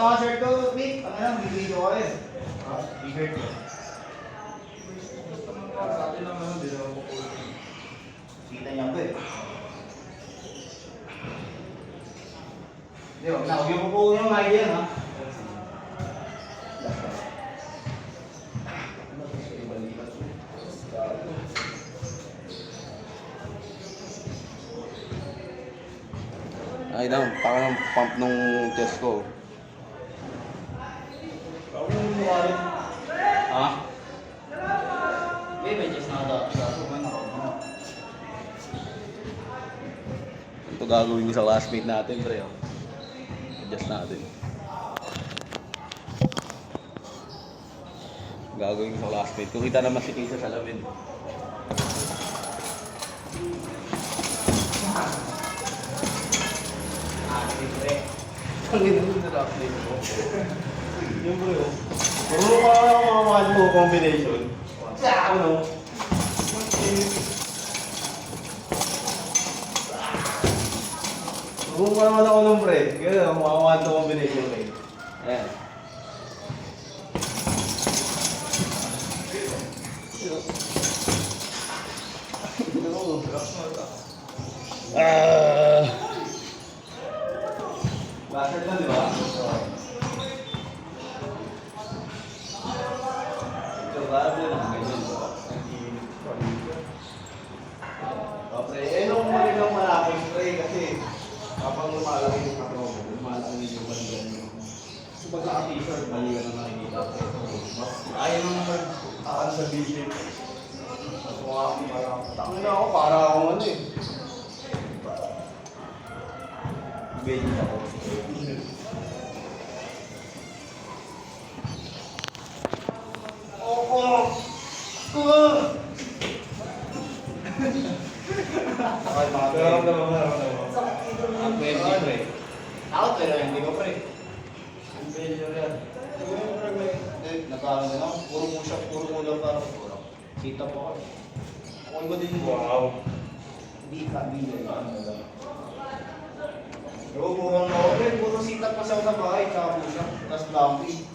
mga shirt ko, Vic. Ano lang, bibigyo ko rin. T-shirt ko. Sabi lang naman, di naman po. Kita niya ko eh. Hindi, wag na. Huwag yung pupuko yung idea, ha? Ay lang, parang pump nung chest ko. Ako yung mukha rin. Ha? May chest na ako. Ito gagawin ko sa classmate natin, pre. Oh. Adjust natin. Gagawin ko sa classmate. Kung kita naman si Kay sa salamin. Ang ina mo na update mo. Yung bro, puro pa ako mga one mo combination. Ano? Puro pa naman ako ng pre. Ganun, mga one to combination eh. Ayan. Basal na, di ba? Ito, parang yun ang ganyan. Okay, eh nung manilang malaki spray kasi kapag lumalaki yung katawan mo, lumalaki yung baligan mo. So pag naka-t-shirt, baligan na nakikita ko. Ayaw nung mag-akan sa b-shape. Mas mukha akong parang, tangin na ako, para akong ano eh. Ganyan ako. Okay, mga pre. Ang pwede, pre. Ako, pero hindi ko, pre. Ang pwede yan. Nagkakaroon na lang. Puro push-up, puro pull-up para puro. Kita po ako. Okay ba din mo? Wow. Hindi ka, hindi ka. Pero puro na ako, pre. Puro sit-up kasi ako sa bahay, tsaka push-up, tapos lumpy.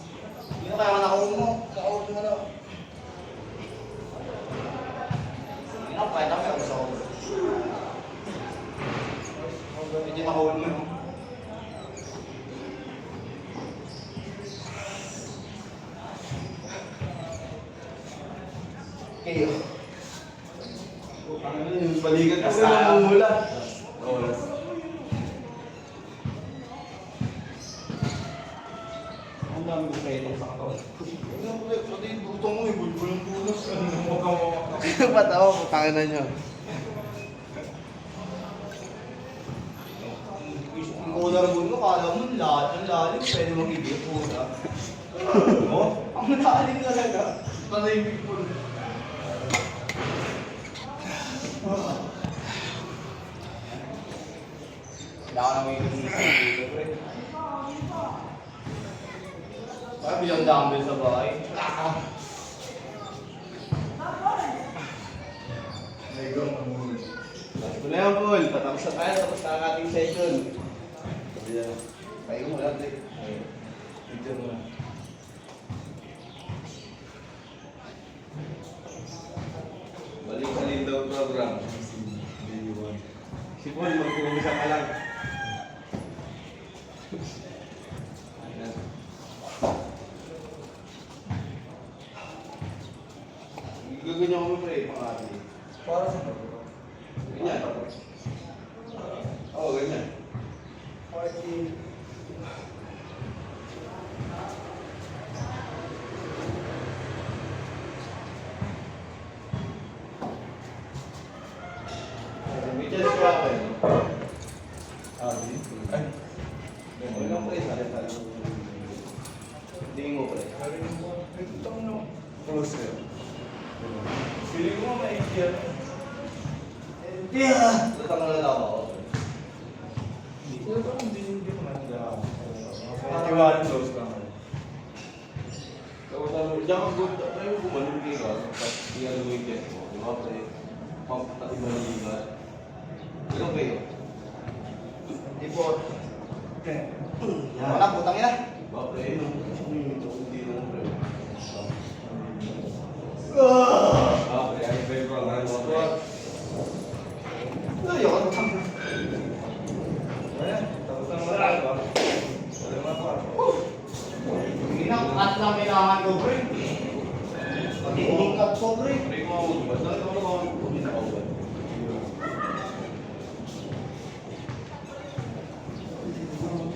Hindi na kaya nakaulo mo. Nakaulo mo na. Hindi na, kahit ako, ako sa ako. Medyo nakaulo mo. Kayo. Ano yung balikan ko Basta. rin ang mula. Ang dami ko kayo sa katawan. Pati yung buto mo, yung bulbul-bulos. Mukhang Ba't ako, kakinan nyo? Ang collar mo, kala mo lahat ng lalim, pwede mong higit una. Oh, ang lalim talaga. Panay yung big bull. Wala ka naman yung dito, pre. Parang bilang dumbbell sa bahay. Nego, mamuli. Last mo na yan, Paul. Patapos na tayo, tapos na ang ating session. Sabi na, tayo mo lang, Drake. Picture mo na. Balik sa Lindaw program. Si Paul, mag-uumisa ka lang. Ayan. Gaganyan ko pre, mga ate. Para sa pag Ganyan. Oo, ganyan. party. May chance ko ako eh. Ay. Huwag lang pre, sali-sali. Tingin mo pre. Karinig mo. Ito tang no. Close kayo. Feeling mo maikyan. Tatang na lang ako. Hindi ko nanda. Matiwala close ka. Kaya tanong, diyan ka good. Tayo gumanon kayo ka. Tapos iyan mo yung chest mo. Di ba pre? Pump na ibaligat. Ikaw kayo. Wala, putang ina. Ba, pre, hindi naman, pre. Pre, ay, pre, bro, ang ano, pre. Ayoko na kami. Ayan, tapos na wala ba? Wala na pa. Cut lang kailangan ko, pre. Pag-ending cut ko, pre. Pre, kung ako ba? Saan ako ba? Hindi na ako ba?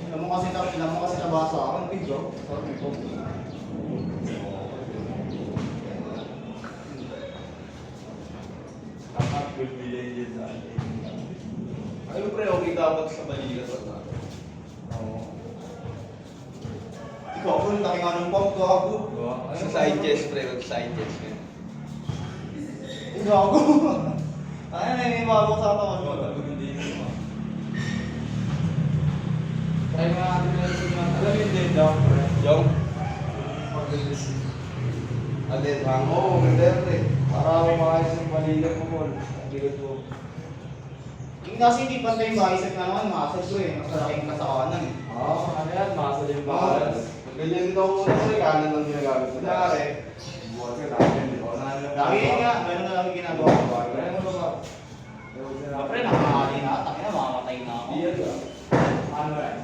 Alam mo kasi nabasa ako ng video. Sabi ko. Dapat will be legend sa atin. Ayun, pre, okay dapat sa balikat at na. Oo. Ikaw, pre, laki nga ng pump ko ako. Diba? Sa side chest, pre, sa side chest. Ikaw ako. Ay, naninibago sa katawan mo. Hindi mo. Try nga natin na rin sa Alam mo yung dead down, pre? Yung? Pag-release. Alin, hang mo, ganda pre. Para umayos yung balikat mo, Paul. Ang bigat mo. Yung kasi hindi pantay yung bicep na naman, muscle ko eh. Mas malaking kasakanan eh. Oo, ano yan? Muscle yung balance. Ganyan din ako muna pre, kanan lang ginagamit ko. Kunwari, Buwan ka natin, di ba? lagi nga, meron na lang yung ginagawa ko. Kaya mo ba? Pre, nakakali na, tangina, mamamatay na ako. Iyan ka. Ano yan?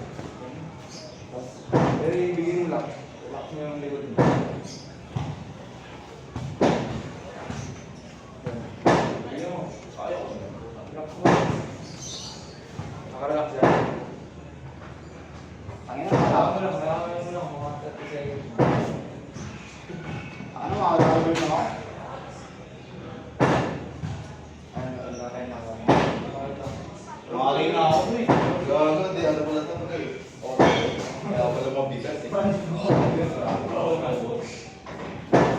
Pero ibigin mo lang. Relax mo yung likod mo. Ayun mo. Kaya ko. Relax mo. Nakarelax yan. Tangina, Kailangan mo wala. lang. Kailangan mo lang. Mga 30 seconds. Ano, makakagawin na ako? Ayun, laki na kami. Makakali na ako eh. Gago, di ano pala ito pre. Okay. Kaya pala mabigat eh.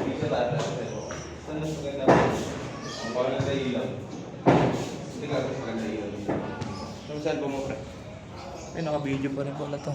Bisa lahat pero saan mas maganda? Ang maganda ilaw. Hindi ka mas maganda ilaw. Saan mo pre? Ay, naka-video pa rin pala to.